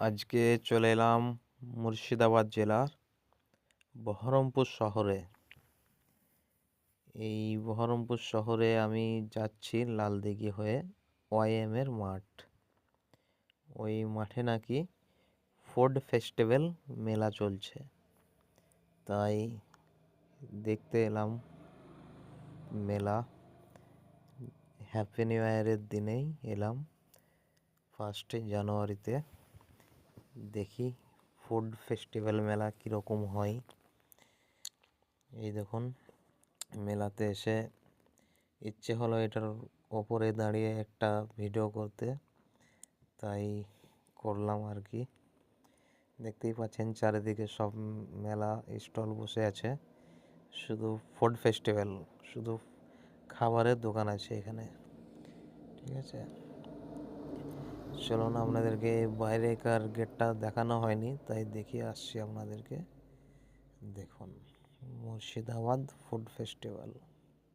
আজকে চলে এলাম মুর্শিদাবাদ জেলার বহরমপুর শহরে। এই বহরমপুর শহরে আমি যাচ্ছি লালদিঘি হয়ে ওয়াইএম এর মাঠ। ওই মাঠে নাকি ফুড ফেস্টিভ্যাল মেলা চলছে, তাই দেখতে এলাম মেলা। হ্যাপি নিউ ইয়ারের দিনেই এলাম, 1 জানুয়ারিতে। দেখি ফুড ফেস্টিভ্যাল মেলা কীরকম হয়। এই দেখুন, মেলাতে এসে ইচ্ছে হলো এটার ওপরে দাঁড়িয়ে একটা ভিডিও করতে, তাই করলাম আর কি। দেখতেই পাচ্ছেন চারিদিকে সব মেলা স্টল বসে আছে, শুধু ফুড ফেস্টিভ্যাল, শুধু খাবারের দোকান আছে এখানে। ঠিক আছে, চলুন আপনাদেরকে বাইরেকার গেটটা দেখানো হয়নি, তাই দেখিয়ে আসছি আপনাদেরকে। দেখুন, মুর্শিদাবাদ ফুড ফেস্টিভ্যাল।